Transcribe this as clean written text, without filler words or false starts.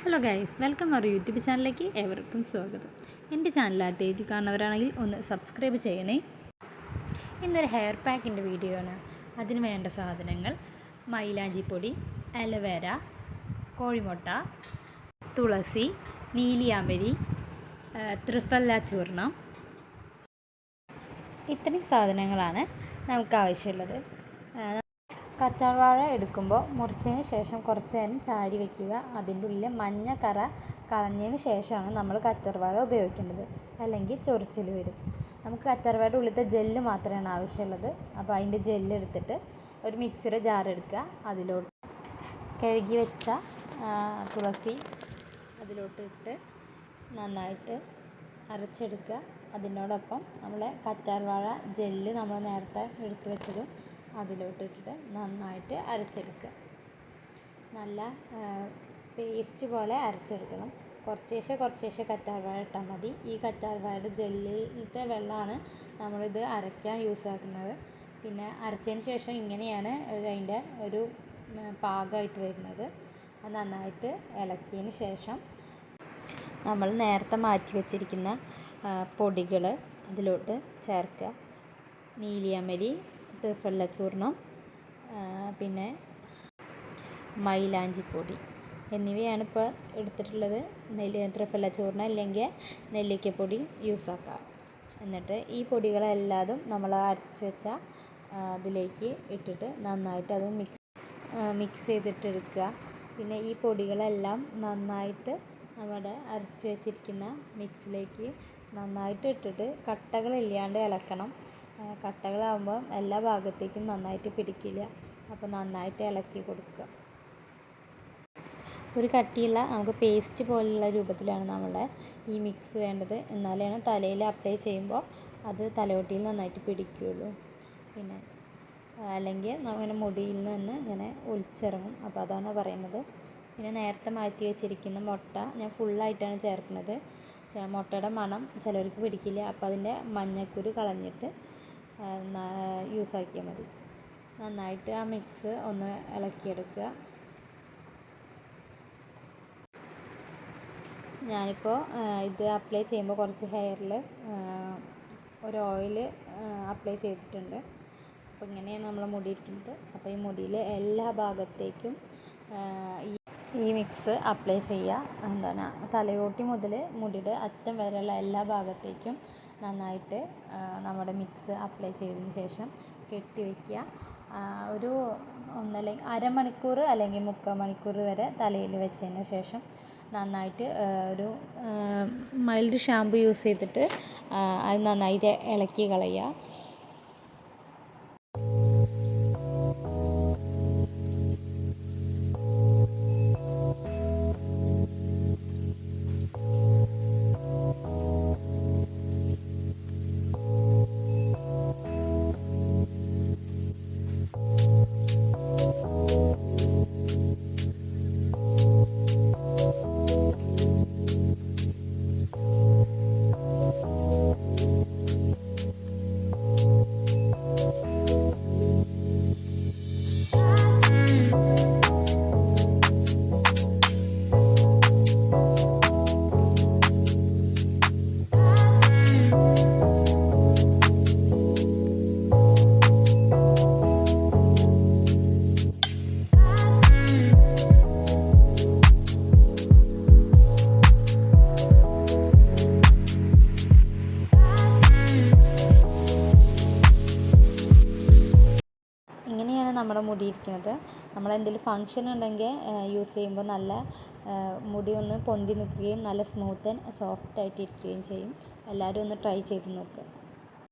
Hello guys, welcome our YouTube ചാനലിലേക്ക് ഏവർക്കും സ്വാഗതം. എൻ്റെ ചാനൽ ആദ്യമായിട്ട് കാണുന്നവരാണെങ്കിൽ ഒന്ന് സബ്സ്ക്രൈബ് ചെയ്യണേ. ഇന്നൊരു ഹെയർ പാക്കിൻ്റെ വീഡിയോ ആണ്. അതിന് വേണ്ട സാധനങ്ങൾ: മൈലാഞ്ചിപ്പൊടി, അലോവേര, കോഴിമുട്ട, തുളസി, നീലിയാമ്പരി, ത്രിഫല ചൂർണം. ഇത്രയും സാധനങ്ങളാണ് നമുക്ക് ആവശ്യമുള്ളത്. കറ്റാർവാഴ എടുക്കുമ്പോൾ മുറിച്ചതിന് ശേഷം കുറച്ച് നേരം ചാരി വയ്ക്കുക. അതിൻ്റെ ഉള്ളിൽ മഞ്ഞ കറ കളഞ്ഞതിന് ശേഷമാണ് നമ്മൾ കറ്റാർവാഴ ഉപയോഗിക്കേണ്ടത്, അല്ലെങ്കിൽ ചൊറിച്ചിൽ വരും. നമുക്ക് കറ്റാർവാഴയുടെ ഉള്ളിലത്തെ ജെല്ല് മാത്രമാണ് ആവശ്യമുള്ളത്. അപ്പോൾ അതിൻ്റെ ജെല്ല് എടുത്തിട്ട് ഒരു മിക്സിയുടെ ജാർ എടുക്കുക. അതിലോട്ട് കഴുകി വെച്ച തുളസി അതിലോട്ട് ഇട്ട് നന്നായിട്ട് അരച്ചെടുക്കുക. അതിനോടൊപ്പം നമ്മളെ കറ്റാർവാഴ ജെല്ല് നമ്മൾ നേരത്തെ എടുത്തു വെച്ചതും അതിലോട്ടിട്ടിട്ട് നന്നായിട്ട് അരച്ചെടുക്കുക. നല്ല പേസ്റ്റ് പോലെ അരച്ചെടുക്കണം. കുറച്ചേശ്ശെ കറ്റാർവാഴ ഇട്ടാൽ മതി. ഈ കറ്റാർവാഴയുടെ ജെല്ലിലത്തെ വെള്ളമാണ് നമ്മളിത് അരയ്ക്കാൻ യൂസ് ആക്കുന്നത്. പിന്നെ അരച്ചതിന് ശേഷം ഇങ്ങനെയാണ് അതിൻ്റെ ഒരു പാകമായിട്ട് വരുന്നത്. അത് നന്നായിട്ട് ഇളക്കിയതിന് ശേഷം നമ്മൾ നേരത്തെ മാറ്റി വെച്ചിരിക്കുന്ന പൊടികൾ അതിലോട്ട് ചേർക്കുക. നീലിയാമ്പരി, ത്രിഫല ചൂർണം, പിന്നെ മൈലാഞ്ചിപ്പൊടി എന്നിവയാണ് ഇപ്പോൾ എടുത്തിട്ടുള്ളത്. ത്രിഫല ചൂർണം അല്ലെങ്കിൽ നെല്ലിക്കപ്പൊടി യൂസ് ആക്കാം. എന്നിട്ട് ഈ പൊടികളെല്ലാതും നമ്മൾ അരച്ച് വെച്ച അതിലേക്ക് ഇട്ടിട്ട് നന്നായിട്ട് അത് മിക്സ് ചെയ്തിട്ടെടുക്കുക. പിന്നെ ഈ പൊടികളെല്ലാം നന്നായിട്ട് നമ്മുടെ അരച്ച് വെച്ചിരിക്കുന്ന മിക്സിലേക്ക് നന്നായിട്ട് ഇട്ടിട്ട് കട്ടകളില്ലാണ്ട് ഇളക്കണം. കട്ടകളാകുമ്പോൾ എല്ലാ ഭാഗത്തേക്കും നന്നായിട്ട് പിടിക്കില്ല. അപ്പോൾ നന്നായിട്ട് ഇളക്കി കൊടുക്കുക. ഒരു കട്ടിയുള്ള നമുക്ക് പേസ്റ്റ് പോലുള്ള രൂപത്തിലാണ് നമ്മുടെ ഈ മിക്സ് വേണ്ടത്. എന്നാലാണ് തലയിൽ അപ്ലൈ ചെയ്യുമ്പോൾ അത് തലയോട്ടിയിൽ നന്നായിട്ട് പിടിക്കുകയുള്ളൂ. പിന്നെ അല്ലെങ്കിൽ അങ്ങനെ മുടിയിൽ നിന്ന് ഇങ്ങനെ ഒലിച്ചിറങ്ങും. അപ്പോൾ അതാണ് പറയുന്നത്. പിന്നെ നേരത്തെ മാറ്റി വെച്ചിരിക്കുന്ന മുട്ട ഞാൻ ഫുള്ളായിട്ടാണ് ചേർക്കുന്നത്. മുട്ടയുടെ മണം ചിലർക്ക് പിടിക്കില്ല. അപ്പോൾ അതിൻ്റെ മഞ്ഞക്കുരു കളഞ്ഞിട്ട് യൂസ് ആക്കിയാൽ മതി. നന്നായിട്ട് ആ മിക്സ് ഒന്ന് ഇളക്കിയെടുക്കുക. ഞാനിപ്പോൾ ഇത് അപ്ലൈ ചെയ്യുമ്പോൾ കുറച്ച് ഹെയറിൽ ഒരു ഓയിൽ അപ്ലൈ ചെയ്തിട്ടുണ്ട്. അപ്പോൾ ഇങ്ങനെയാണ് നമ്മളെ മുടി ഇരിക്കുന്നത്. അപ്പോൾ ഈ മുടിയിൽ എല്ലാ ഭാഗത്തേക്കും ഈ മിക്സ് അപ്ലൈ ചെയ്യുക. തലയോട്ടി മുതൽ മുടിയുടെ അറ്റം വരെയുള്ള എല്ലാ ഭാഗത്തേക്കും നന്നായിട്ട് നമ്മുടെ മിക്സ് അപ്ലൈ ചെയ്തതിന് ശേഷം കെട്ടി വയ്ക്കുക. ഒരു അരമണിക്കൂർ അല്ലെങ്കിൽ 3/4 മണിക്കൂർ വരെ തലയിൽ വെച്ചതിന് ശേഷം നന്നായിട്ട് ഒരു മൈൽഡ് ഷാമ്പു യൂസ് ചെയ്തിട്ട് അത് നന്നായിട്ട് ഇളക്കി കളയുക. ഇങ്ങനെയാണ് നമ്മുടെ മുടി ഇരിക്കുന്നത്. നമ്മളെന്തെങ്കിലും ഫങ്ഷൻ ഉണ്ടെങ്കിൽ യൂസ് ചെയ്യുമ്പോൾ നല്ല മുടി ഒന്ന് പൊന്തി നിൽക്കുകയും നല്ല സ്മൂത്ത് ആൻഡ് സോഫ്റ്റ് ആയിട്ട് ഇരിക്കുകയും ചെയ്യും. എല്ലാവരും ഒന്ന് ട്രൈ ചെയ്ത് നോക്കുക.